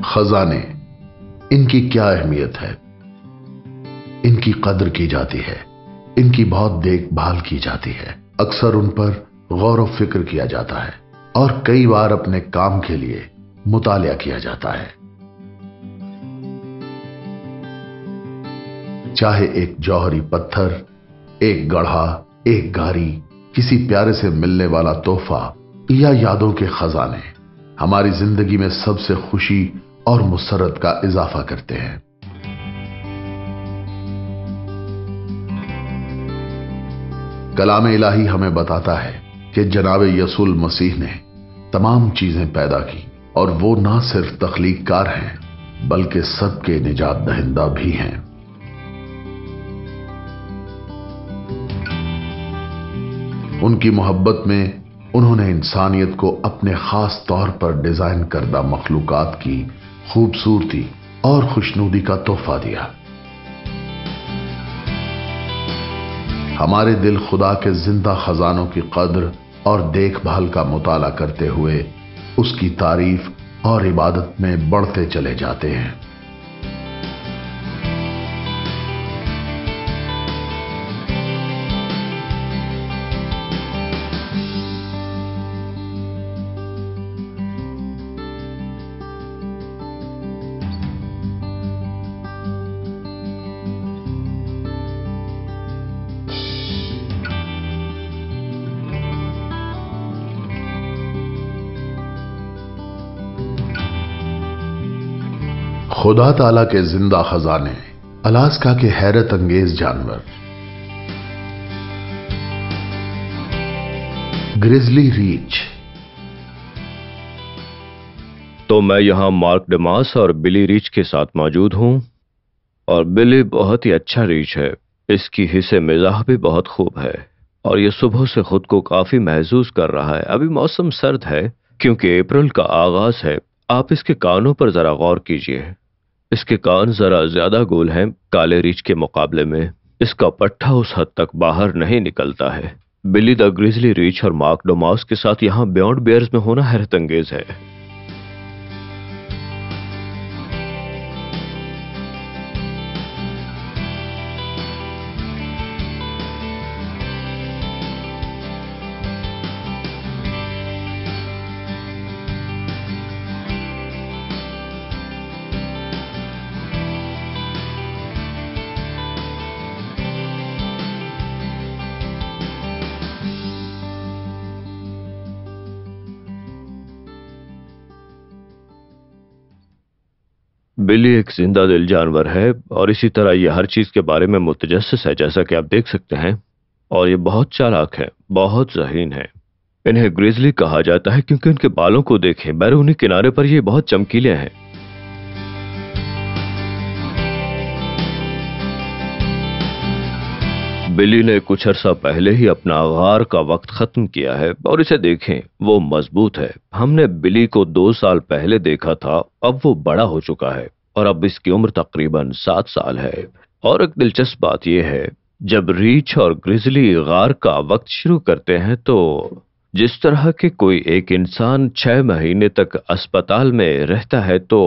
खजाने, इनकी क्या अहमियत है। इनकी कद्र की जाती है, इनकी बहुत देखभाल की जाती है, अक्सर उन पर गौर व फिक्र किया जाता है और कई बार अपने काम के लिए मुतालिया किया जाता है। चाहे एक जौहरी पत्थर, एक गढ़ा, एक गारी, किसी प्यारे से मिलने वाला तोहफा या यादों के खजाने हमारी जिंदगी में सबसे खुशी और मुसरत का इजाफा करते हैं। कलाम इलाही हमें बताता है कि जनाब यसुल मसीह ने तमाम चीजें पैदा की और वो ना सिर्फ तख्लीककार हैं बल्कि सबके निजात दहिंदा भी हैं। उनकी मोहब्बत में उन्होंने इंसानियत को अपने खास तौर पर डिजाइन करदा मखलूकात की खूबसूरती और खुशनूदी का तोहफा दिया। हमारे दिल खुदा के जिंदा खजानों की कद्र और देखभाल का मुताला करते हुए उसकी तारीफ और इबादत में बढ़ते चले जाते हैं। खुदा ताला के जिंदा खजाने, अलास्का के हैरत अंगेज जानवर। Grizzly reach. तो मैं यहां मार्क डेमास और बिली रीच के साथ मौजूद हूं और बिली बहुत ही अच्छा रीच है। इसकी हिस्से मिजाह भी बहुत खूब है और ये सुबह से खुद को काफी महसूस कर रहा है। अभी मौसम सर्द है क्योंकि अप्रैल का आगाज है। आप इसके कानों पर जरा गौर कीजिए। इसके कान जरा ज्यादा गोल हैं काले रीछ के मुकाबले में। इसका पट्टा उस हद तक बाहर नहीं निकलता है। बिली द ग्रिजली रीच और मार्क डेमास के साथ यहां बियॉन्ड बियर्स में होना हैरत अंगेज है। बिली एक जिंदा दिल जानवर है और इसी तरह ये हर चीज के बारे में मुतजस्सिस है, जैसा कि आप देख सकते हैं। और ये बहुत चालाक है, बहुत ज़हीन है। इन्हें ग्रिजली कहा जाता है क्योंकि उनके बालों को देखें, बैरूनी किनारे पर ये बहुत चमकीले हैं। बिली ने कुछ अरसा पहले ही अपना गार का वक्त खत्म किया है और इसे देखें, वो मजबूत है। हमने बिली को 2 साल पहले देखा था, अब वो बड़ा हो चुका है और अब इसकी उम्र तकरीबन 7 साल है। और एक दिलचस्प बात यह है, जब रीछ और ग्रिजली गार का वक्त शुरू करते हैं तो जिस तरह के कोई एक इंसान 6 महीने तक अस्पताल में रहता है तो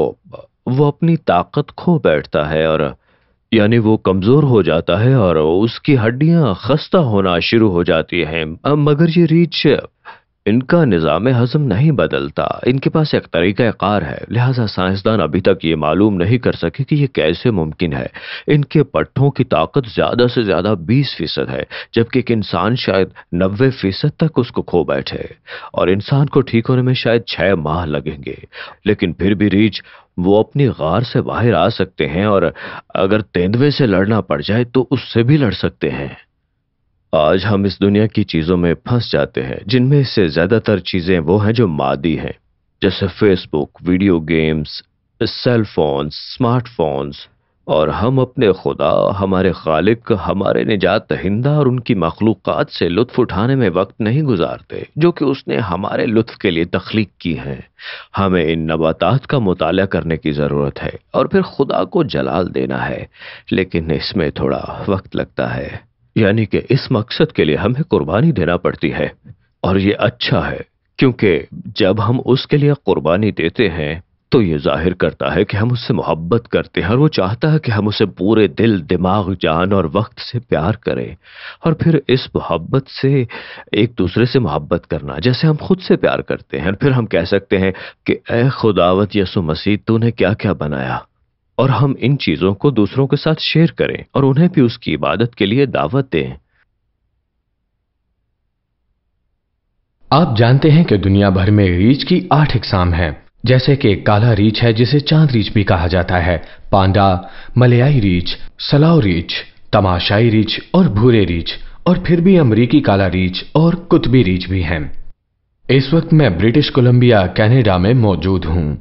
वो अपनी ताकत खो बैठता है और यानी वो कमजोर हो जाता है और उसकी हड्डियां खस्ता होना शुरू हो जाती हैं। मगर ये रीछ, इनका निजाम हजम नहीं बदलता। इनके पास एक तरीका कार है, लिहाजा साइंसदान अभी तक ये मालूम नहीं कर सके कि ये कैसे मुमकिन है। इनके पट्टों की ताकत ज्यादा से ज्यादा 20% है, जबकि एक इंसान शायद 90% तक उसको खो बैठे। और इंसान को ठीक होने में शायद 6 माह लगेंगे, लेकिन फिर भी रीछ वो अपनी गार से बाहर आ सकते हैं और अगर तेंदुए से लड़ना पड़ जाए तो उससे भी लड़ सकते हैं। आज हम इस दुनिया की चीजों में फंस जाते हैं जिनमें से ज्यादातर चीजें वो हैं जो मादी हैं, जैसे Facebook, video games, cell phones, smartphones. और हम अपने खुदा, हमारे खालिक, हमारे निजात दहिंदा और उनकी मखलूकात से लुत्फ उठाने में वक्त नहीं गुजारते जो कि उसने हमारे लुत्फ के लिए तख्लीक की है। हमें इन नबातात का मुताला करने की जरूरत है और फिर खुदा को जलाल देना है, लेकिन इसमें थोड़ा वक्त लगता है। यानी कि इस मकसद के लिए हमें कुर्बानी देना पड़ती है। और ये अच्छा है क्योंकि जब हम उसके लिए कुर्बानी देते हैं तो ये ज़ाहिर करता है कि हम उससे मोहब्बत करते हैं और वो चाहता है कि हम उसे पूरे दिल, दिमाग, जान और वक्त से प्यार करें। और फिर इस मोहब्बत से एक दूसरे से मोहब्बत करना जैसे हम खुद से प्यार करते हैं। फिर हम कह सकते हैं कि ए खुदावत यसु मसीह, तूने क्या क्या बनाया, और हम इन चीजों को दूसरों के साथ शेयर करें और उन्हें भी उसकी इबादत के लिए दावत दें। आप जानते हैं कि दुनिया भर में रीछ की 8 इकसाम हैं, जैसे कि काला रीछ है जिसे चांद रीछ भी कहा जाता है, पांडा, मलयाई रीछ, सलाव रीछ, तमाशाई रीछ और भूरे रीछ, और फिर भी अमरीकी काला रीछ और कुतबी रीछ भी हैं। इस वक्त मैं ब्रिटिश कोलंबिया, कनाडा में मौजूद हूं,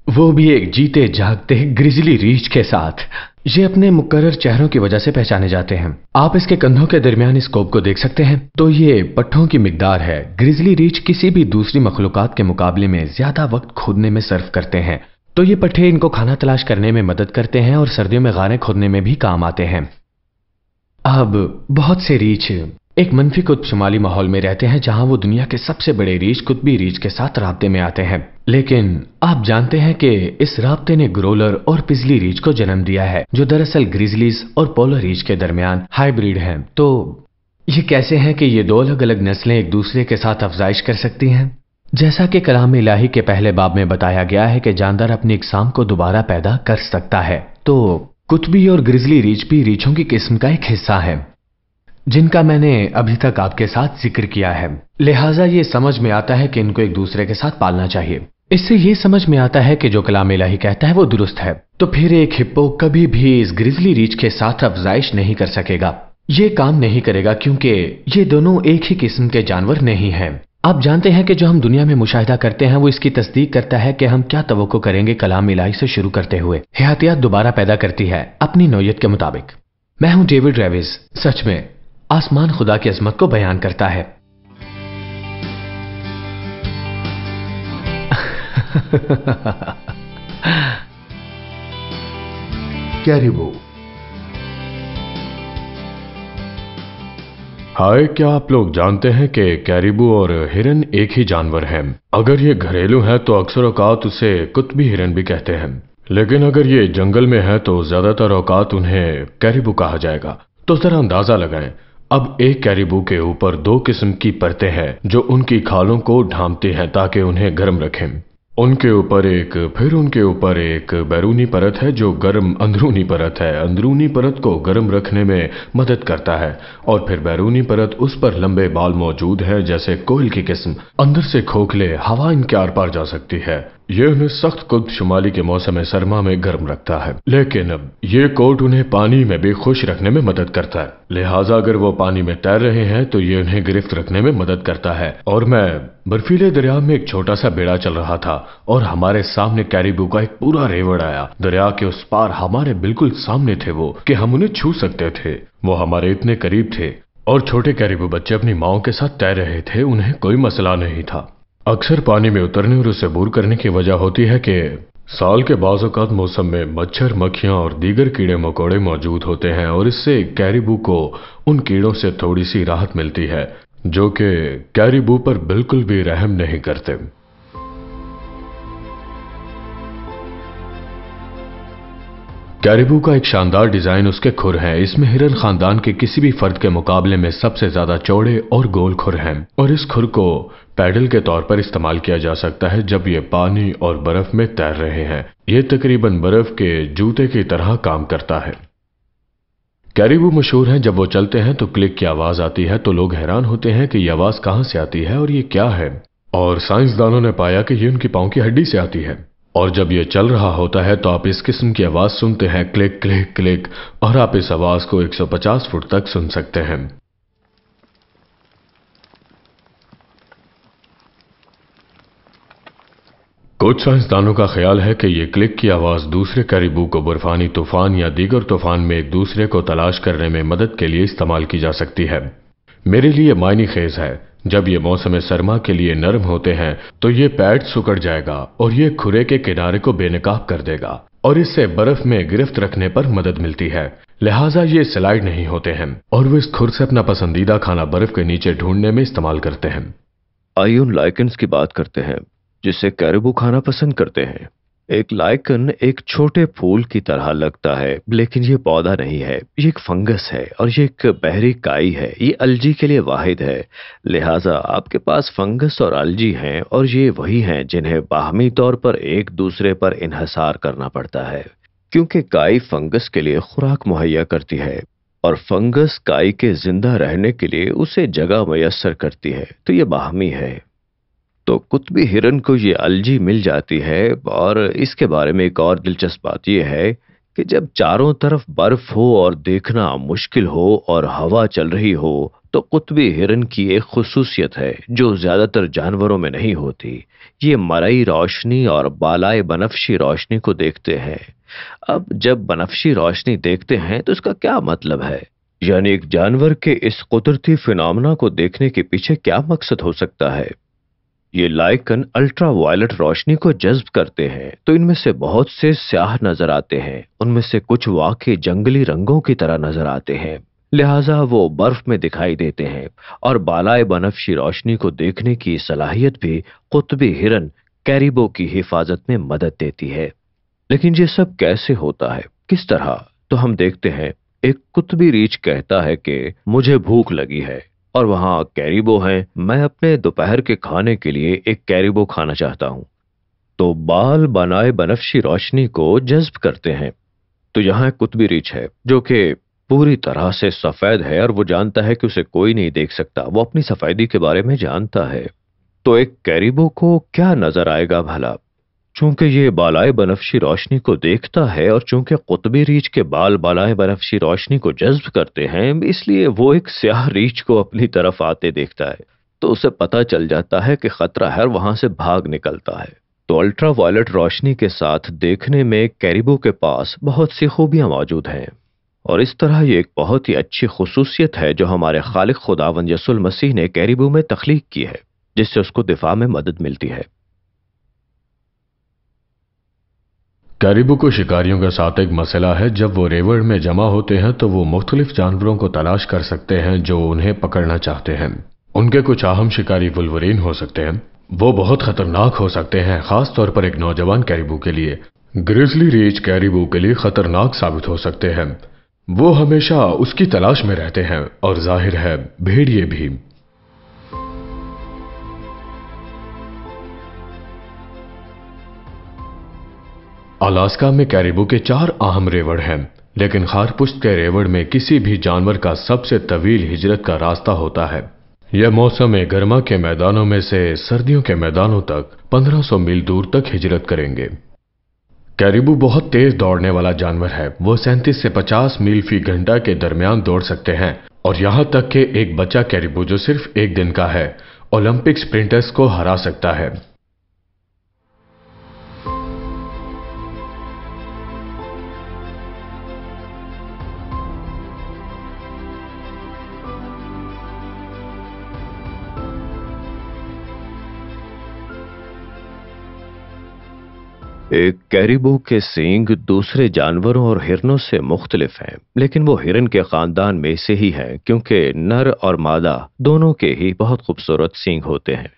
वो भी एक जीते जागते ग्रिजली रीछ के साथ। ये अपने मुकर्रर चेहरों की वजह से पहचाने जाते हैं। आप इसके कंधों के दरमियान स्कोप को देख सकते हैं, तो ये पट्टों की मिकदार है। ग्रिजली रीछ किसी भी दूसरी मखलूकात के मुकाबले में ज्यादा वक्त खोदने में सर्फ करते हैं, तो ये पट्टे इनको खाना तलाश करने में मदद करते हैं और सर्दियों में गारें खोदने में भी काम आते हैं। अब बहुत से रीछ एक मनफी कुतब शुमाली माहौल में रहते हैं, जहां वो दुनिया के सबसे बड़े रीछ कुतबी रीछ के साथ राब्ते में आते हैं। लेकिन आप जानते हैं कि इस राब्ते ने ग्रोलर और पिजली रीछ को जन्म दिया है, जो दरअसल ग्रिजलीज और पोलर रीछ के दरमियान हाइब्रिड हैं। तो ये कैसे हैं कि ये दो अलग अलग नस्लें एक दूसरे के साथ अफजाइश कर सकती हैं? जैसा कि कलाम इलाही के पहले बाब में बताया गया है कि जानदार अपनी इकसाम को दोबारा पैदा कर सकता है, तो कुतबी और ग्रिजली रीछ भी रीछों की किस्म का एक हिस्सा है, जिनका मैंने अभी तक आपके साथ जिक्र किया है। लिहाजा ये समझ में आता है कि इनको एक दूसरे के साथ पालना चाहिए। इससे ये समझ में आता है कि जो कलाम इलाही कहता है वो दुरुस्त है। तो फिर एक हिप्पो कभी भी इस ग्रिजली रीछ के साथ अफजाइश नहीं कर सकेगा। ये काम नहीं करेगा क्योंकि ये दोनों एक ही किस्म के जानवर नहीं हैं। आप जानते हैं कि जो हम दुनिया में मुशाहिदा करते हैं वो इसकी तस्दीक करता है कि हम क्या तवक्को करेंगे कलाम इलाही से शुरू करते हुए। हयातियात दोबारा पैदा करती है अपनी नौयत के मुताबिक। मैं हूं डेविड रेविस। सच में आसमान खुदा की अजमत को बयान करता है। कैरिबो। हाय, क्या आप लोग जानते हैं कि कैरिबू और हिरन एक ही जानवर हैं? अगर ये घरेलू है तो अक्सर औकात उसे कुतबी हिरन भी कहते हैं, लेकिन अगर ये जंगल में है तो ज्यादातर औकात उन्हें कैरिबू कहा जाएगा। तो जरा अंदाजा लगाएं। अब एक कैरिबू के ऊपर 2 किस्म की परतें हैं जो उनकी खालों को ढांपती हैं ताकि उन्हें गर्म रखें। उनके ऊपर एक, फिर उनके ऊपर एक बैरूनी परत है जो गर्म अंदरूनी परत है। अंदरूनी परत को गर्म रखने में मदद करता है, और फिर बैरूनी परत उस पर लंबे बाल मौजूद है जैसे कोयल की किस्म। अंदर से खोखले हवा इनके आर पार जा सकती है। ये उन्हें सख्त कुतब शुमाली के मौसम सरमा में गर्म रखता है, लेकिन अब ये कोट उन्हें पानी में भी खुश रखने में मदद करता है। लिहाजा अगर वो पानी में तैर रहे हैं तो ये उन्हें गिरफ्त रखने में मदद करता है। और मैं बर्फीले दरिया में एक छोटा सा बेड़ा चल रहा था और हमारे सामने कैरिबू का एक पूरा रेवड़ आया। दरिया के उस पार हमारे बिल्कुल सामने थे वो कि हम उन्हें छू सकते थे। वो हमारे इतने करीब थे और छोटे कैरिबू बच्चे अपनी माओ के साथ तैर रहे थे। उन्हें कोई मसला नहीं था। अक्सर पानी में उतरने और उसे बूर करने की वजह होती है कि साल के बाज़ औक़ात मौसम में मच्छर, मक्खियां और दीगर कीड़े मकोड़े मौजूद होते हैं, और इससे कैरिबू को उन कीड़ों से थोड़ी सी राहत मिलती है जो कि कैरिबू पर बिल्कुल भी रहम नहीं करते। कैरिबू का एक शानदार डिजाइन उसके खुर हैं। इसमें हिरन खानदान के किसी भी फर्द के मुकाबले में सबसे ज्यादा चौड़े और गोल खुर हैं, और इस खुर को पैडल के तौर पर इस्तेमाल किया जा सकता है जब ये पानी और बर्फ में तैर रहे हैं। ये तकरीबन बर्फ के जूते की तरह काम करता है। कैरिबू मशहूर हैं। जब वो चलते हैं तो क्लिक की आवाज आती है, तो लोग हैरान होते हैं कि ये आवाज कहां से आती है और ये क्या है। और साइंसदानों ने पाया कि ये उनकी पांव की हड्डी से आती है। और जब ये चल रहा होता है तो आप इस किस्म की आवाज सुनते हैं, क्लिक क्लिक क्लिक, और आप इस आवाज को 150 फुट तक सुन सकते हैं। कुछ साइंसदानों का ख्याल है कि ये क्लिक की आवाज दूसरे कैरिबू को बर्फानी तूफान या दीगर तूफान में एक दूसरे को तलाश करने में मदद के लिए इस्तेमाल की जा सकती है। मेरे लिए मायने खेज है, जब ये मौसम सरमा के लिए नरम होते हैं तो ये पैड सुकड़ जाएगा और ये खुरे के किनारे को बेनकाब कर देगा, और इससे बर्फ में गिरफ्त रखने पर मदद मिलती है। लिहाजा ये स्लाइड नहीं होते हैं, और वो इस खुर से अपना पसंदीदा खाना बर्फ के नीचे ढूंढने में इस्तेमाल करते हैं। आइए उन लाइकेंस की बात करते हैं जिसे कैरिबू खाना पसंद करते हैं। एक लाइकन एक छोटे फूल की तरह लगता है, लेकिन ये पौधा नहीं है, ये एक फंगस है और ये एक बहरी काई है। ये अलजी के लिए वाहिद है। लिहाजा आपके पास फंगस और अलजी हैं और ये वही हैं जिन्हें बाहमी तौर पर एक दूसरे पर इन्हसार करना पड़ता है, क्योंकि काई फंगस के लिए खुराक मुहैया करती है और फंगस काई के जिंदा रहने के लिए उसे जगह मयस्सर करती है। तो ये बाहमी है। तो कुतबी हिरन को ये अलजी मिल जाती है। और इसके बारे में एक और दिलचस्प बात यह है कि जब चारों तरफ बर्फ हो और देखना मुश्किल हो और हवा चल रही हो, तो कुतबी हिरन की एक खुसूसियत है जो ज्यादातर जानवरों में नहीं होती। ये मरई रोशनी और बालाए बनफशी रोशनी को देखते हैं। अब जब बनफशी रोशनी देखते हैं तो इसका क्या मतलब है? यानी एक जानवर के इस कुदरती फिनोमेना को देखने के पीछे क्या मकसद हो सकता है? ये लाइकन अल्ट्रा वायलेट रोशनी को जज्ब करते हैं, तो इनमें से बहुत से स्याह नजर आते हैं। उनमें से कुछ वाकई जंगली रंगों की तरह नजर आते हैं, लिहाजा वो बर्फ में दिखाई देते हैं। और बालाए बनफशी रोशनी को देखने की सलाहियत भी कुतबी हिरन कैरिबो की हिफाजत में मदद देती है। लेकिन ये सब कैसे होता है, किस तरह? तो हम देखते हैं, एक कुतबी रीछ कहता है कि मुझे भूख लगी है और वहां कैरिबो हैं, मैं अपने दोपहर के खाने के लिए एक कैरिबो खाना चाहता हूं। तो बाल बनाए बनफशी रोशनी को जज्ब करते हैं। तो यहाँ एक कुतबी रीछ है जो कि पूरी तरह से सफेद है और वो जानता है कि उसे कोई नहीं देख सकता। वो अपनी सफेदी के बारे में जानता है। तो एक कैरिबो को क्या नजर आएगा भला? चूंकि ये बालाए बनफशी रोशनी को देखता है और चूंकि कुतबी रीछ के बाल बालाए बनफशी रोशनी को जज्ब करते हैं, इसलिए वो एक स्याह रीछ को अपनी तरफ आते देखता है। तो उसे पता चल जाता है कि खतरा है और वहां से भाग निकलता है। तो अल्ट्रा वायलेट रोशनी के साथ देखने में कैरिबो के पास बहुत सी खूबियां मौजूद हैं। और इस तरह ये एक बहुत ही अच्छी खुसूसियत है जो हमारे खालिक खुदावंद यसुल मसीह ने कैरिबो में तख्लीक की है, जिससे उसको दिफा में मदद मिलती है। कैरिबो को शिकारियों के साथ एक मसला है। जब वो रेवड़ में जमा होते हैं तो वो मुख्तलिफ जानवरों को तलाश कर सकते हैं जो उन्हें पकड़ना चाहते हैं। उनके कुछ अहम शिकारी वुल्वरीन हो सकते हैं। वो बहुत खतरनाक हो सकते हैं, खास तौर पर एक नौजवान कैरिबो के लिए। ग्रिजली रीछ कैरिबो के लिए खतरनाक साबित हो सकते हैं। वो हमेशा उसकी तलाश में रहते हैं और जाहिर है भेड़िए भी। अलास्का में कैरिबो के 4 अहम रेवड़ हैं, लेकिन खारपुश्त के रेवड़ में किसी भी जानवर का सबसे तवील हिजरत का रास्ता होता है। यह मौसम गर्मा के मैदानों में से सर्दियों के मैदानों तक 1500 मील दूर तक हिजरत करेंगे। कैरिबो बहुत तेज दौड़ने वाला जानवर है। वो 37 से 50 मील फी घंटा के दरमियान दौड़ सकते हैं। और यहां तक कि एक बच्चा कैरिबो जो सिर्फ 1 दिन का है, ओलंपिक स्प्रिंटर्स को हरा सकता है। एक कैरिबो के सींग दूसरे जानवरों और हिरनों से मुख्तलिफ हैं, लेकिन वो हिरन के खानदान में से ही हैं, क्योंकि नर और मादा दोनों के ही बहुत खूबसूरत सींग होते हैं।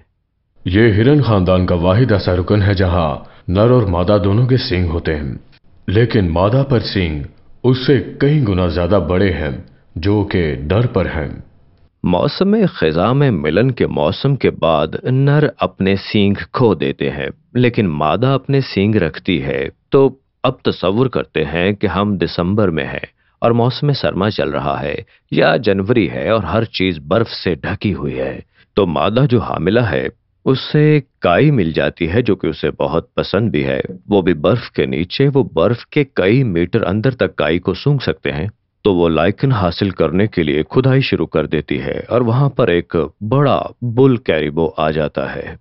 ये हिरन खानदान का वाहिद ऐसा रुकन है जहां नर और मादा दोनों के सींग होते हैं, लेकिन मादा पर सींग उससे कई गुना ज्यादा बड़े हैं, जो कि नर पर हैं। मौसम खिजा में मिलन के मौसम के बाद नर अपने सींग खो देते हैं, लेकिन मादा अपने सींग रखती है। तो अब तसव्वुर करते हैं कि हम दिसंबर में हैं और मौसम सरमा चल रहा है, या जनवरी है और हर चीज बर्फ से ढकी हुई है। तो मादा जो हामिला है उससे काई मिल जाती है, जो कि उसे बहुत पसंद भी है। वो भी बर्फ के नीचे। वो बर्फ के कई मीटर अंदर तक काई को सूंघ सकते हैं। तो वो लाइकन हासिल करने के लिए खुदाई शुरू कर देती है और वहां पर एक बड़ा बुल कैरिबो आ जाता है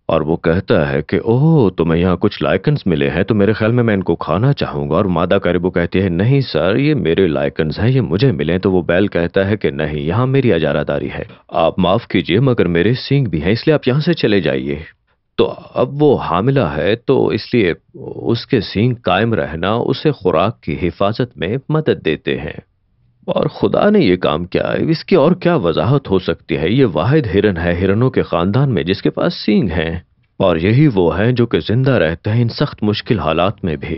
और वो कहता है कि ओह, तुम्हें यहाँ कुछ लाइकन्स मिले हैं, तो मेरे ख्याल में मैं इनको खाना चाहूंगा। और मादा कैरिबो कहती है, नहीं सर, ये मेरे लाइकन्स हैं, ये मुझे मिले। तो वो बैल कहता है कि नहीं, यहाँ मेरी इजारादारी है, आप माफ कीजिए, मगर मेरे सींग भी हैं, इसलिए आप यहाँ से चले जाइए। तो अब वो हामिला है, तो इसलिए उसके सींग कायम रहना उसे खुराक की हिफाजत में मदद देते हैं। और खुदा ने ये काम किया है, इसकी और क्या वजाहत हो सकती है? ये वाहिद हिरन है हिरनों के खानदान में जिसके पास सींग हैं। اور یہی وہ ہیں جو کہ زندہ رہتے ہیں ان سخت مشکل حالات میں بھی۔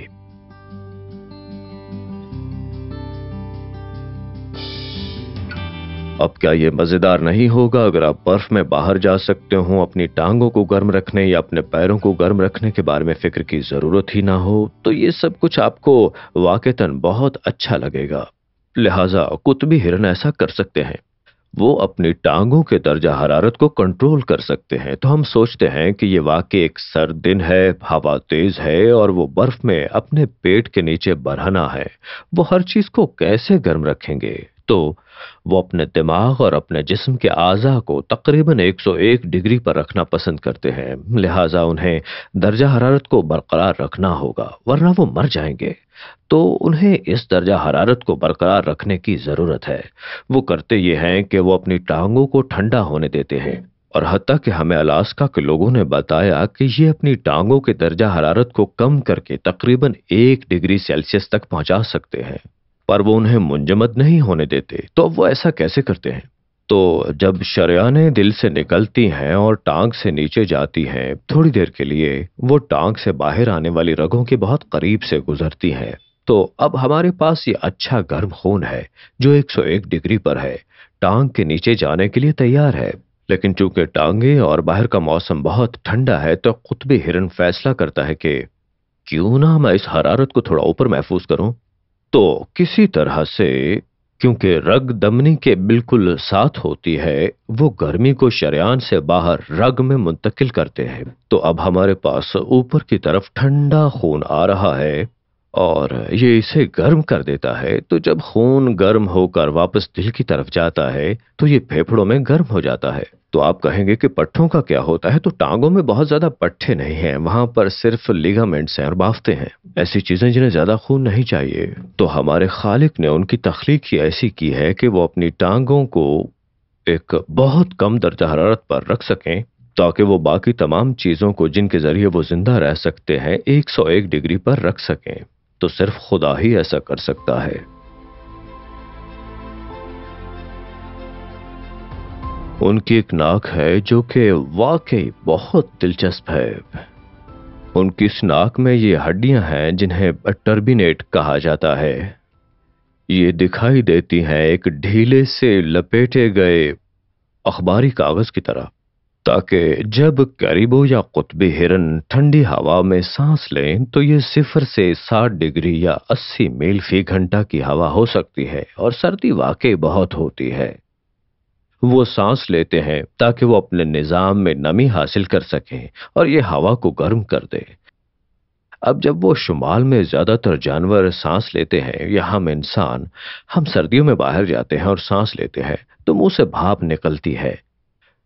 اب کیا یہ مزیدار نہیں ہوگا اگر آپ برف میں باہر جا سکتے ہوں، اپنی ٹانگوں کو گرم رکھنے یا اپنے پیروں کو گرم رکھنے کے بارے میں فکر کی ضرورت ہی نہ ہو؟ تو یہ سب کچھ آپ کو واقعتاً بہت اچھا لگے گا۔ لہٰذا قطبی ہرن ایسا کر سکتے ہیں، وہ اپنی ٹانگوں کے درجہ حرارت کو کنٹرول کر سکتے ہیں۔ تو ہم سوچتے ہیں کہ یہ واقعی ایک سرد دن ہے، ہوا تیز ہے اور وہ برف میں اپنے پیٹ کے نیچے برہنہ ہے، وہ ہر چیز کو کیسے گرم رکھیں گے؟ تو وہ اپنے دماغ اور اپنے جسم کے اعضاء کو تقریباً 101 ڈگری پر رکھنا پسند کرتے ہیں، لہٰذا انہیں درجہ حرارت کو برقرار رکھنا ہوگا ورنہ وہ مر جائیں گے۔ تو انہیں اس درجہ حرارت کو برقرار رکھنے کی ضرورت ہے۔ وہ کرتے یہ ہیں کہ وہ اپنی ٹانگوں کو ٹھنڈا ہونے دیتے ہیں، اور حتیٰ کہ ہمیں الاسکا کے لوگوں نے بتایا کہ یہ اپنی ٹانگوں کے درجہ حرارت کو کم کر کے تقریباً 1 ڈگری سیلسیس تک پہنچا سکتے ہیں، پر وہ انہیں منجمد نہیں ہونے دیتے۔ تو اب وہ ایسا کیسے کرتے ہیں؟ تو جب شریانیں دل سے نکلتی ہیں اور ٹانگ سے نیچے جاتی ہیں، تھوڑی دیر کے لیے وہ ٹانگ سے باہر آنے والی رگوں کے بہت قریب سے گزرتی ہیں۔ تو اب ہمارے پاس یہ اچھا گرم خون ہے جو 101 ڈگری پر ہے، ٹانگ کے نیچے جانے کے لیے تیار ہے۔ لیکن چونکہ ٹانگیں اور باہر کا موسم بہت ٹھنڈا ہے، تو قطبی ہرن فیصلہ کرتا ہے کہ کیوں نہ میں اس حرارت کو تھوڑا اوپر محفوظ کروں۔ تو کسی طرح سے، کیونکہ رگ دمنی کے بالکل ساتھ ہوتی ہے، وہ گرمی کو شریان سے باہر رگ میں منتقل کرتے ہیں۔ تو اب ہمارے پاس اوپر کی طرف ٹھنڈا خون آ رہا ہے اور یہ اسے گرم کر دیتا ہے۔ تو جب خون گرم ہو کر واپس دل کی طرف جاتا ہے تو یہ پھیپھڑوں میں گرم ہو جاتا ہے۔ تو آپ کہیں گے کہ پٹھوں کا کیا ہوتا ہے؟ تو ٹانگوں میں بہت زیادہ پٹھے نہیں ہیں، وہاں پر صرف لیگامنٹس ہیں اور بافتیں ہیں، ایسی چیزیں جنہیں زیادہ خون نہیں چاہیے۔ تو ہمارے خالق نے ان کی تخلیق ہی ایسی کی ہے کہ وہ اپنی ٹانگوں کو ایک بہت کم درجہ حرارت پر رکھ سکیں تاکہ وہ باقی تمام چیزوں کو جن کے ذریعے وہ زندہ رہ سکتے ہیں 101 ڈگری پر رکھ سکیں۔ تو صرف خدا ہی ایسا کر سکتا ہے۔ ان کی ایک ناک ہے جو کہ واقعی بہت دلچسپ ہے۔ ان کی اس ناک میں یہ ہڈیاں ہیں جنہیں ٹربینیٹ کہا جاتا ہے۔ یہ دکھائی دیتی ہیں ایک ڈھیلے سے لپیٹے گئے اخباری کاغذ کی طرح، تاکہ جب کیریبو یا قطبی ہرن ٹھنڈی ہوا میں سانس لیں تو یہ 0 سے 60 ڈگری یا 80 میل فی گھنٹہ کی ہوا ہو سکتی ہے، اور سردی واقعی بہت ہوتی ہے۔ وہ سانس لیتے ہیں تاکہ وہ اپنے نظام میں نمی حاصل کر سکیں اور یہ ہوا کو گرم کر دے۔ اب جب وہ شمال میں زیادہ تر جانور سانس لیتے ہیں یا ہم انسان، ہم سردیوں میں باہر جاتے ہیں اور سانس لیتے ہیں تو منہ سے بھاپ نکلتی ہے۔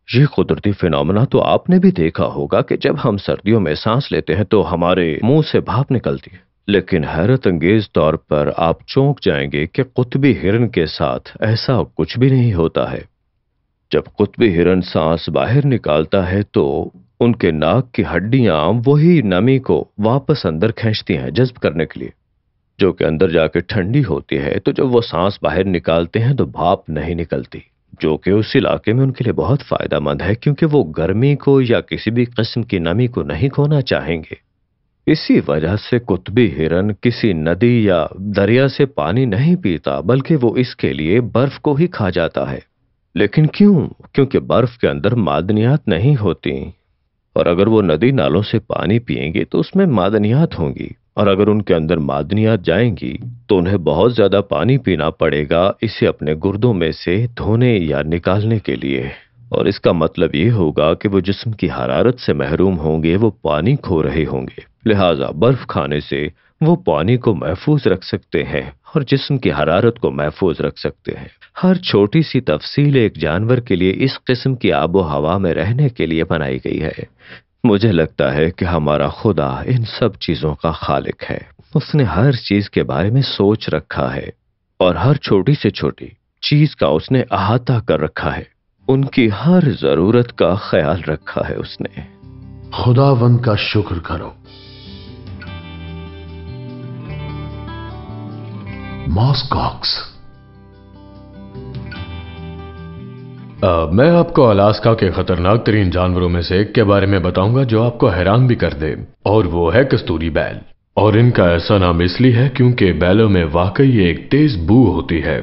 یہ قدرتی فینومنا تو آپ نے بھی دیکھا ہوگا کہ جب ہم سردیوں میں سانس لیتے ہیں تو ہمارے منہ سے بھاپ نکلتی ہے، لیکن حیرت انگیز طور پر آپ چونک جائیں گے کہ قطبی ہرن کے ساتھ ایسا کچھ بھی نہیں ہوتا ہے۔ جب قطبی ہرن سانس باہر نکالتا ہے تو ان کے ناک کی ہڈیاں وہی نمی کو واپس اندر کھینچتی ہیں جذب کرنے کے لیے، جو کہ اندر جا کے ٹھنڈی ہوتی ہے۔ تو جب وہ سانس باہر نکالتے ہیں تو بھاپ نہیں نکلتی، جو کہ اس علاقے میں ان کے لیے بہت فائدہ مند ہے، کیونکہ وہ گرمی کو یا کسی بھی قسم کی نمی کو نہیں کھونا چاہیں گے۔ اسی وجہ سے قطبی ہرن کسی ندی یا دریا سے پانی نہیں پیتا، بلکہ وہ اس کے لیے برف کو ہی کھا جاتا ہے۔ لیکن کیوں؟ کیونکہ برف کے اندر معدنیات نہیں ہوتی، اور اگر وہ ندی نالوں سے پانی پئیں گے تو اس میں معدنیات ہوں گی، اور اگر ان کے اندر معدنیات جائیں گی تو انہیں بہت زیادہ پانی پینا پڑے گا اسے اپنے گردوں میں سے دھونے یا نکالنے کے لیے، اور اس کا مطلب یہ ہوگا کہ وہ جسم کی حرارت سے محروم ہوں گے، وہ پانی کھو رہے ہوں گے۔ لہٰذا برف کھانے سے وہ پانی کو محفوظ رکھ سکتے ہیں اور جسم کی حرارت کو محفوظ رکھ سکتے ہیں۔ ہر چھوٹی سی تفصیل ایک جانور کے لیے اس قسم کی آب و ہوا میں رہنے کے لیے بنائی گئی ہے۔ مجھے لگتا ہے کہ ہمارا خدا ان سب چیزوں کا خالق ہے۔ اس نے ہر چیز کے بارے میں سوچ رکھا ہے، اور ہر چھوٹی سے چھوٹی چیز کا اس نے احاطہ کر رکھا ہے، ان کی ہر ضرورت کا خیال رکھا ہے اس نے۔ خداوند کا شکر کرو۔ ماس کاکس मैं आपको अलास्का के खतरनाक तरीन जानवरों में से एक के बारे में बताऊंगा जो आपको हैरान भी कर दे, और वो है कस्तूरी बैल। और इनका ऐसा नाम इसलिए है क्योंकि बैलों में वाकई एक तेज बू होती है।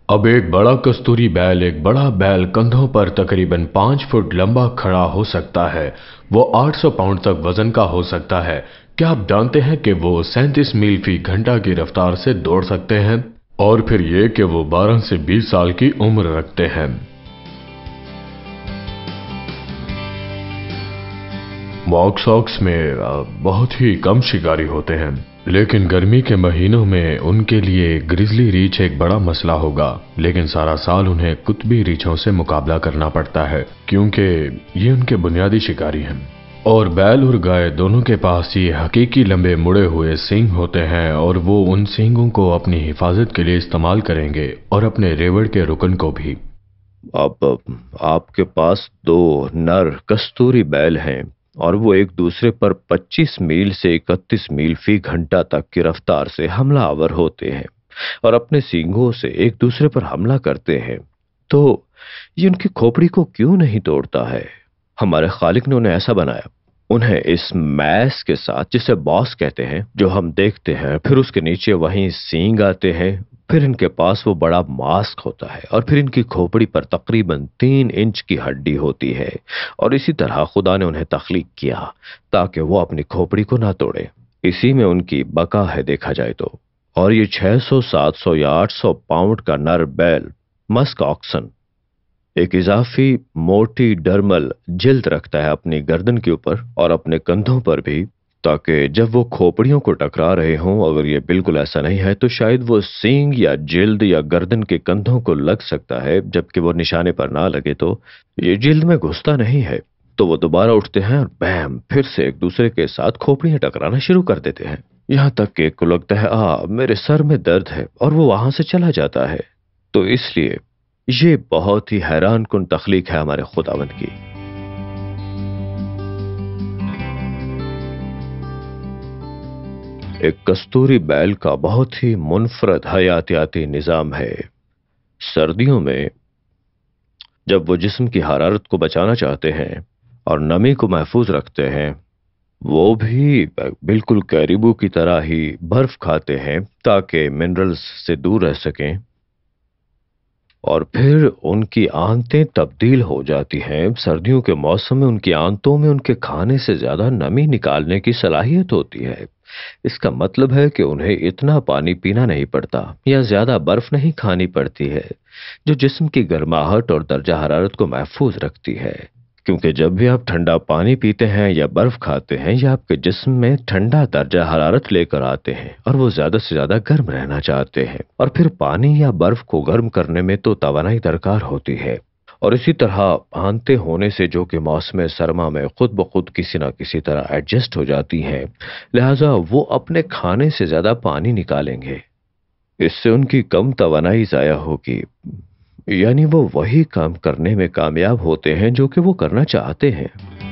अब एक बड़ा कस्तूरी बैल, एक बड़ा बैल कंधों पर तकरीबन 5 फुट लंबा खड़ा हो सकता है। वो 800 पाउंड तक वजन का हो सकता है। क्या आप जानते हैं कि वो 37 मील फी घंटा की रफ्तार से दौड़ सकते हैं? और फिर ये कि वो 12 से 20 साल की उम्र रखते हैं। मॉक्सॉक्स में बहुत ही कम शिकारी होते हैं, लेकिन गर्मी के महीनों में उनके लिए ग्रिजली रीछ एक बड़ा मसला होगा। लेकिन सारा साल उन्हें कुतबी रीछों से मुकाबला करना पड़ता है क्योंकि ये उनके बुनियादी शिकारी हैं। और बैल और गाय दोनों के पास ये हकीकी लंबे मुड़े हुए सींग होते हैं और वो उन सींगों को अपनी हिफाजत के लिए इस्तेमाल करेंगे और अपने रेवड़ के रुकन को भी। अब आपके पास 2 नर कस्तूरी बैल हैं और वो एक दूसरे पर 25 मील से 31 मील फी घंटा तक की रफ्तार से हमलावर होते हैं और अपने सींगों से एक दूसरे पर हमला करते हैं। तो ये उनकी खोपड़ी को क्यों नहीं तोड़ता है? हमारे खालिक ने उन्हें ऐसा बनाया। उन्हें इस मैस के साथ, जिसे बॉस कहते हैं, जो हम देखते हैं, फिर उसके नीचे वहीं सींग आते हैं, फिर इनके पास वो बड़ा मास्क होता है और फिर इनकी खोपड़ी पर तकरीबन 3 इंच की हड्डी होती है। और इसी तरह खुदा ने उन्हें तख्लीक किया ताकि वो अपनी खोपड़ी को ना तोड़े। इसी में उनकी बका है देखा जाए तो। और ये 600, 700 या 800 पाउंड का नर बैल मस्क ऑक्सन एक इजाफी मोटी डर्मल जिल्द रखता है अपनी गर्दन के ऊपर और अपने कंधों पर भी, ताकि जब वो खोपड़ियों को टकरा रहे हों, अगर ये बिल्कुल ऐसा नहीं है तो शायद वो सींग या जिल्द या गर्दन के कंधों को लग सकता है, जबकि वो निशाने पर ना लगे तो ये जिल्द में घुसता नहीं है। तो वो दोबारा उठते हैं और बैम फिर से एक दूसरे के साथ खोपड़ियां टकराना शुरू कर देते हैं, यहां तक कि एक को लगता है मेरे सर में दर्द है और वो वहां से चला जाता है। तो इसलिए ये बहुत ही हैरान कुन तख्लीक है हमारे खुदावंद की। एक कस्तूरी बैल का बहुत ही मुनफरद हयातियाती निजाम है। सर्दियों में जब वो जिस्म की हरारत को बचाना चाहते हैं और नमी को महफूज रखते हैं, वो भी बिल्कुल कैरिबू की तरह ही बर्फ खाते हैं ताकि मिनरल्स से दूर रह सकें। और फिर उनकी आंतें तब्दील हो जाती हैं। सर्दियों के मौसम में उनकी आंतों में उनके खाने से ज्यादा नमी निकालने की सलाहियत होती है। इसका मतलब है कि उन्हें इतना पानी पीना नहीं पड़ता या ज्यादा बर्फ नहीं खानी पड़ती है, जो जिस्म की गर्माहट और दर्जा हरारत को महफूज रखती है। क्योंकि जब भी आप ठंडा पानी पीते हैं या बर्फ खाते हैं, या आपके जिस्म में ठंडा दर्जा हरारत लेकर आते हैं और वो ज्यादा से ज्यादा गर्म रहना चाहते हैं। और फिर पानी या बर्फ को गर्म करने में तो तवानाई दरकार होती है। और इसी तरह आंते होने से, जो कि मौसम सरमा में खुद ब खुद किसी न किसी तरह एडजस्ट हो जाती हैं, लिहाजा वो अपने खाने से ज्यादा पानी निकालेंगे। इससे उनकी कम तवानाई जाया होगी, यानी वो वही काम करने में कामयाब होते हैं जो कि वो करना चाहते हैं,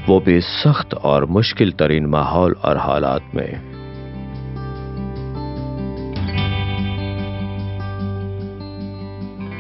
वो भी सख्त और मुश्किल तरीन माहौल और हालात में।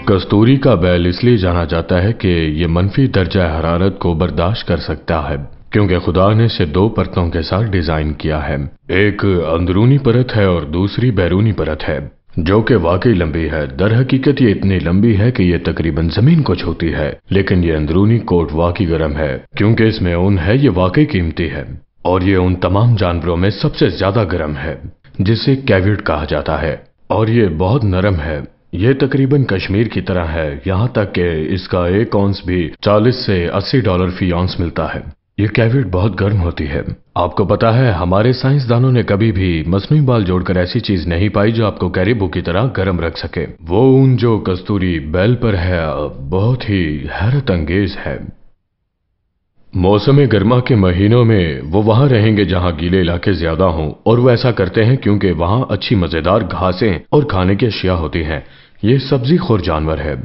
कस्तूरी का बैल इसलिए जाना जाता है कि ये मनफी दर्जा हरारत को बर्दाश्त कर सकता है, क्योंकि खुदा ने इसे 2 परतों के साथ डिजाइन किया है। एक अंदरूनी परत है और दूसरी बैरूनी परत है, जो कि वाकई लंबी है। दर हकीकत ये इतनी लंबी है कि ये तकरीबन जमीन को छूती है। लेकिन ये अंदरूनी कोट वाकई गर्म है, क्योंकि इसमें ऊन है। ये वाकई कीमती है और ये उन तमाम जानवरों में सबसे ज्यादा गर्म है, जिसे कैविड कहा जाता है। और ये बहुत नरम है। ये तकरीबन कश्मीर की तरह है, यहाँ तक कि इसका 1 औंस भी $40 से $80 फी औंस मिलता है। ये कैविड बहुत गर्म होती है। आपको पता है, हमारे साइंसदानों ने कभी भी मसनूई बाल जोड़कर ऐसी चीज नहीं पाई जो आपको कैरिबू की तरह गर्म रख सके। वो ऊन जो कस्तूरी बैल पर है बहुत ही हैरत अंगेज है। मौसम गर्मा के महीनों में वो वहां रहेंगे जहां गीले इलाके ज्यादा हों, और वो ऐसा करते हैं क्योंकि वहां अच्छी मजेदार घासें और खाने की अशिया होती हैं। ये सब्जी खोर जानवर है।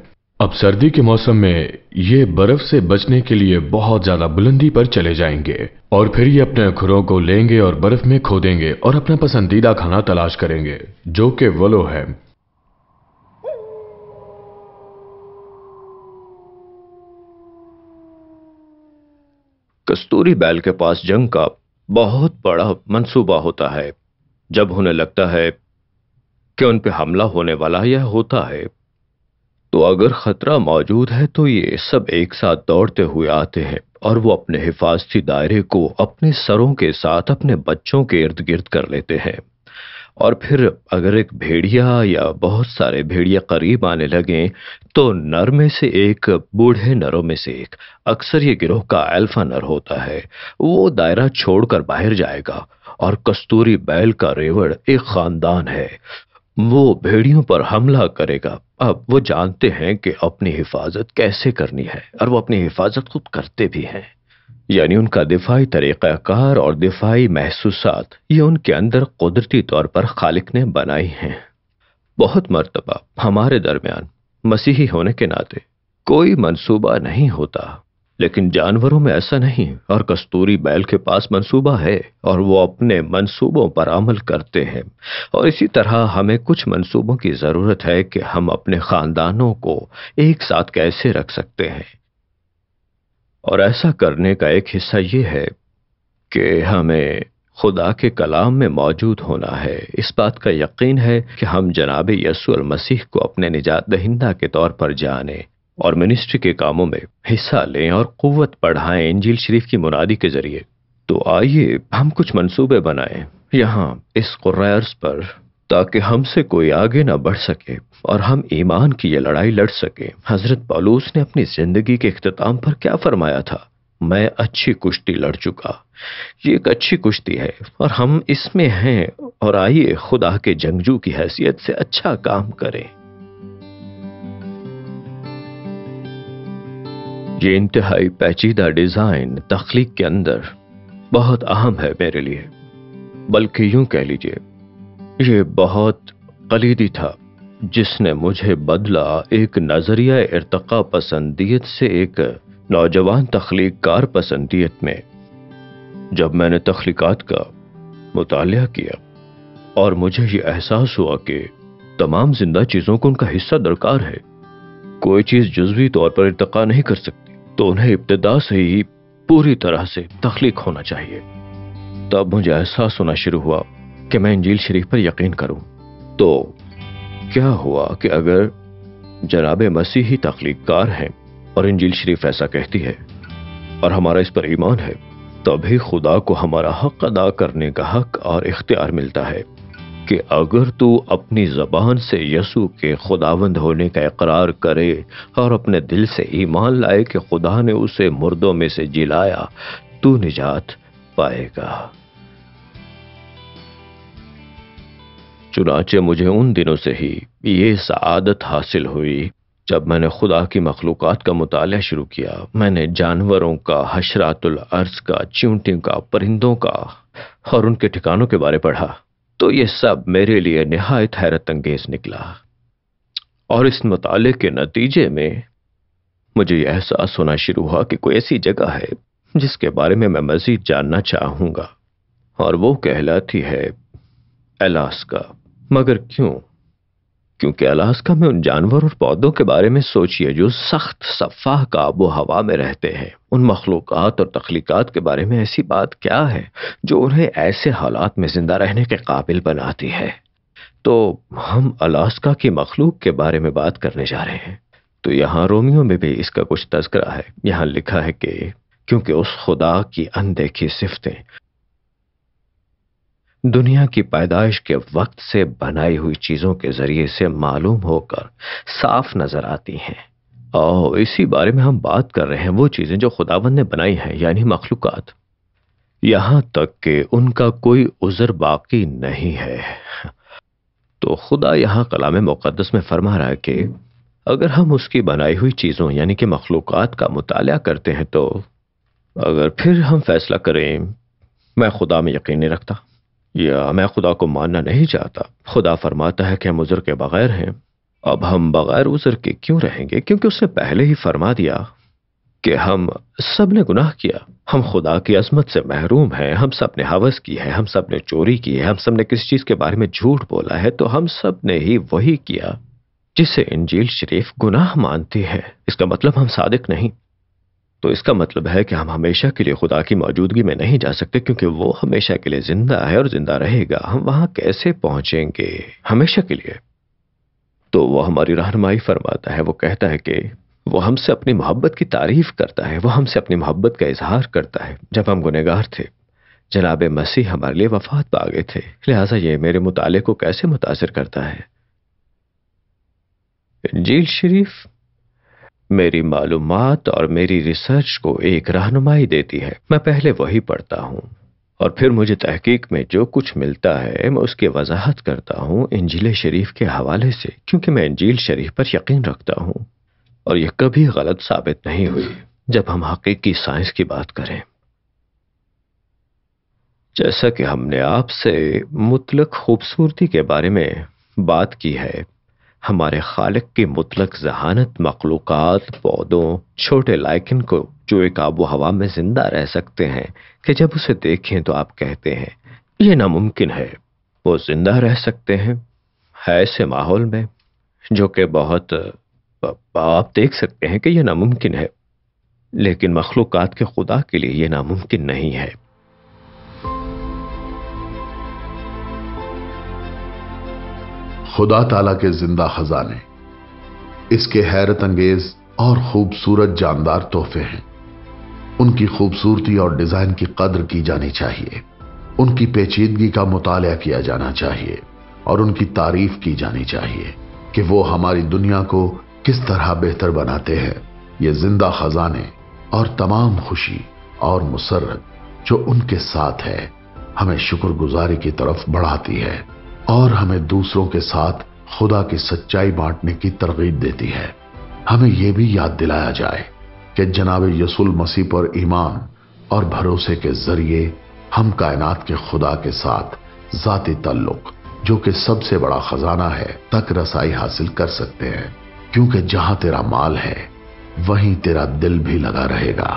अब सर्दी के मौसम में ये बर्फ से बचने के लिए बहुत ज्यादा बुलंदी पर चले जाएंगे और फिर ये अपने खुरों को लेंगे और बर्फ में खोदेंगे और अपना पसंदीदा खाना तलाश करेंगे, जो कि वलो है। کستوری بیل کے پاس جنگ کا بہت بڑا منصوبہ ہوتا ہے. جب انہیں لگتا ہے کہ ان پہ حملہ ہونے والا یا ہوتا ہے تو اگر خطرہ موجود ہے تو یہ سب ایک ساتھ دوڑتے ہوئے آتے ہیں اور وہ اپنے حفاظتی دائرے کو اپنے سروں کے ساتھ اپنے بچوں کے ارد گرد کر لیتے ہیں. اور پھر اگر ایک بھیڑیا یا بہت سارے بھیڑیا قریب آنے لگیں تو نر میں سے ایک، بوڑھے نروں میں سے ایک، اکثر یہ گروہ کا الفا نر ہوتا ہے، وہ دائرہ چھوڑ کر باہر جائے گا. اور کستوری بیل کا ریوڑ ایک خاندان ہے، وہ بھیڑیوں پر حملہ کرے گا. اب وہ جانتے ہیں کہ اپنی حفاظت کیسے کرنی ہے اور وہ اپنی حفاظت خود کرتے بھی ہیں. یعنی ان کا دفاعی طریقہ کار اور دفاعی محسوسات یہ ان کے اندر قدرتی طور پر خالق نے بنائی ہیں. بہت مرتبہ ہمارے درمیان مسیحی ہونے کے ناطے کوئی منصوبہ نہیں ہوتا، لیکن جانوروں میں ایسا نہیں، اور کستوری بیل کے پاس منصوبہ ہے اور وہ اپنے منصوبوں پر عمل کرتے ہیں. اور اسی طرح ہمیں کچھ منصوبوں کی ضرورت ہے کہ ہم اپنے خاندانوں کو ایک ساتھ کیسے رکھ سکتے ہیں. اور ایسا کرنے کا ایک حصہ یہ ہے کہ ہمیں خدا کے کلام میں موجود ہونا ہے. اس بات کا یقین ہے کہ ہم جناب یسوع المسیح کو اپنے نجات دہندہ کے طور پر جانیں اور منسٹری کے کاموں میں حصہ لیں اور قوت بڑھائیں انجیل شریف کی منادی کے ذریعے. تو آئیے ہم کچھ منصوبے بنائیں یہاں اس قرائرز پر، تاکہ ہم سے کوئی آگے نہ بڑھ سکے اور ہم ایمان کی یہ لڑائی لڑ سکیں. حضرت پولس نے اپنی زندگی کے اختتام پر کیا فرمایا تھا؟ میں اچھی کشتی لڑ چکا. یہ ایک اچھی کشتی ہے اور ہم اس میں ہیں، اور آئیے خدا کے جنگجو کی حیثیت سے اچھا کام کریں. یہ انتہائی پیچیدہ ڈیزائن تخلیق کے اندر بہت اہم ہے میرے لیے، بلکہ یوں کہہ لیجئے یہ بہت کلیدی تھا، جس نے مجھے بدلا ایک نظریہ ارتقاء پسندیت سے ایک نوجوان تخلیق کار پسندیت میں. جب میں نے تخلیقات کا مطالعہ کیا اور مجھے یہ احساس ہوا کہ تمام زندہ چیزوں کو ان کا حصہ درکار ہے، کوئی چیز جزوی طور پر ارتقاء نہیں کر سکتی، تو انہیں ابتدا سے ہی پوری طرح سے تخلیق ہونا چاہیے. تب مجھے احساس ہونا شروع ہوا کہ میں انجیل شریف پر یقین کروں. تو کیا ہوا کہ اگر جناب مسیحی تخلیق کار ہیں اور انجیل شریف ایسا کہتی ہے اور ہمارا اس پر ایمان ہے، تبھی خدا کو ہمارا حق ادا کرنے کا حق اور اختیار ملتا ہے کہ اگر تو اپنی زبان سے یسوع کے خداوند ہونے کا اقرار کرے اور اپنے دل سے ایمان لائے کہ خدا نے اسے مردوں میں سے جلایا، تو نجات پائے گا. چنانچہ مجھے ان دنوں سے ہی یہ سعادت حاصل ہوئی جب میں نے خدا کی مخلوقات کا مطالعہ شروع کیا. میں نے جانوروں کا، حشرات الارض کا، چیونٹیوں کا، پرندوں کا اور ان کے ٹھکانوں کے بارے پڑھا، تو یہ سب میرے لیے نہایت حیرت انگیز نکلا. اور اس مطالعے کے نتیجے میں مجھے یہ احساس ہونا شروع ہوا کہ کوئی ایسی جگہ ہے جس کے بارے میں مزید جاننا چاہوں گا، اور وہ کہلاتی ہے الاسکا. مگر کیوں؟ کیونکہ الاسکا میں ان جانور اور پودوں کے بارے میں سوچئے جو سخت سفاح آب و ہوا میں رہتے ہیں. ان مخلوقات اور تخلیقات کے بارے میں ایسی بات کیا ہے جو انہیں ایسے حالات میں زندہ رہنے کے قابل بناتی ہے؟ تو ہم الاسکا کی مخلوق کے بارے میں بات کرنے جا رہے ہیں. تو یہاں رومیو میں بھی اس کا کچھ تذکرہ ہے. یہاں لکھا ہے کہ کیونکہ اس خدا کی اندیکھی صفتیں دنیا کی پیدائش کے وقت سے بنائی ہوئی چیزوں کے ذریعے سے معلوم ہو کر صاف نظر آتی ہیں. اور اسی بارے میں ہم بات کر رہے ہیں، وہ چیزیں جو خداوند نے بنائی ہیں، یعنی مخلوقات، یہاں تک کہ ان کا کوئی عذر باقی نہیں ہے. تو خدا یہاں کلام مقدس میں فرما رہا ہے کہ اگر ہم اس کی بنائی ہوئی چیزوں یعنی کہ مخلوقات کا مطالعہ کرتے ہیں، تو اگر پھر ہم فیصلہ کریں میں خدا میں یقین نہیں رکھتا یا میں خدا کو ماننا نہیں چاہتا، خدا فرماتا ہے کہ ہم عذر کے بغیر ہیں. اب ہم بغیر عذر کے کیوں رہیں گے؟ کیونکہ اس نے پہلے ہی فرما دیا کہ ہم سب نے گناہ کیا، ہم خدا کی عظمت سے محروم ہیں، ہم سب نے ہوس کی ہے، ہم سب نے چوری کی ہے، ہم سب نے کسی چیز کے بارے میں جھوٹ بولا ہے. تو ہم سب نے ہی وہی کیا جسے انجیل شریف گناہ مانتی ہے. اس کا مطلب ہم صادق نہیں. تو اس کا مطلب ہے کہ ہم ہمیشہ کے لیے خدا کی موجودگی میں نہیں جا سکتے، کیونکہ وہ ہمیشہ کے لیے زندہ ہے اور زندہ رہے گا۔ ہم وہاں کیسے پہنچیں گے ہمیشہ کے لیے؟ تو وہ ہماری رہنمائی فرماتا ہے، وہ کہتا ہے کہ وہ ہم سے اپنی محبت کی تعریف کرتا ہے، وہ ہم سے اپنی محبت کا اظہار کرتا ہے جب ہم گنہگار تھے۔ جناب مسیح ہمارے لیے وفات پا گئے تھے، لہٰذا یہ میرے مطالعے کو کیسے متاثر کرتا ہے؟ انجیل شریف میری معلومات اور میری ریسرچ کو ایک رہنمائی دیتی ہے۔ میں پہلے وہی پڑھتا ہوں اور پھر مجھے تحقیق میں جو کچھ ملتا ہے میں اس کی وضاحت کرتا ہوں انجیل شریف کے حوالے سے، کیونکہ میں انجیل شریف پر یقین رکھتا ہوں اور یہ کبھی غلط ثابت نہیں ہوئی جب ہم حقیقی سائنس کی بات کریں۔ جیسا کہ ہم نے آپ سے مطلق خوبصورتی کے بارے میں بات کی ہے، ہمارے خالق کی مطلق ذہانت مخلوقات، پودوں، چھوٹے لائکن کو جو ایک آب و ہوا میں زندہ رہ سکتے ہیں کہ جب اسے دیکھیں تو آپ کہتے ہیں یہ ناممکن ہے، وہ زندہ رہ سکتے ہیں ایسے ماحول میں جو کہ بہت آپ دیکھ سکتے ہیں کہ یہ ناممکن ہے، لیکن مخلوقات کے خدا کے لیے یہ ناممکن نہیں ہے۔ خدا تعالیٰ کے زندہ خزانے اس کے حیرت انگیز اور خوبصورت جاندار تحفے ہیں۔ ان کی خوبصورتی اور ڈیزائن کی قدر کی جانی چاہیے، ان کی پیچیدگی کا مطالعہ کیا جانا چاہیے اور ان کی تعریف کی جانی چاہیے کہ وہ ہماری دنیا کو کس طرح بہتر بناتے ہیں۔ یہ زندہ خزانے اور تمام خوشی اور مسرت جو ان کے ساتھ ہے ہمیں شکر گزاری کی طرف بڑھاتی ہے اور ہمیں دوسروں کے ساتھ خدا کی سچائی بانٹنے کی ترغیب دیتی ہے۔ ہمیں یہ بھی یاد دلایا جائے کہ جناب یسوع مسیح پر ایمان اور بھروسے کے ذریعے ہم کائنات کے خدا کے ساتھ ذاتی تعلق، جو کہ سب سے بڑا خزانہ ہے، تک رسائی حاصل کر سکتے ہیں، کیونکہ جہاں تیرا مال ہے وہیں تیرا دل بھی لگا رہے گا۔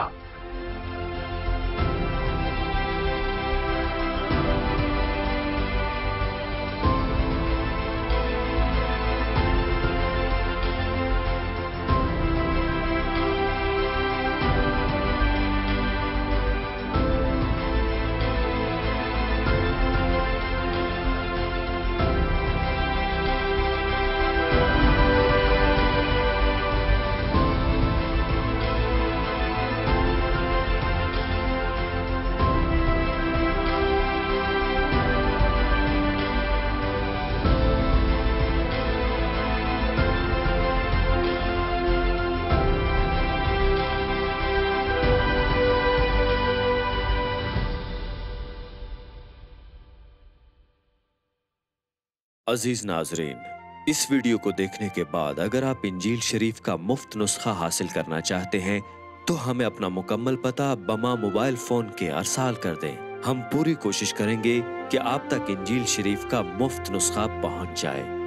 عزیز ناظرین، اس ویڈیو کو دیکھنے کے بعد اگر آپ انجیل شریف کا مفت نسخہ حاصل کرنا چاہتے ہیں تو ہمیں اپنا مکمل پتہ بما موبائل فون کے ارسال کر دیں۔ ہم پوری کوشش کریں گے کہ آپ تک انجیل شریف کا مفت نسخہ پہنچ جائے۔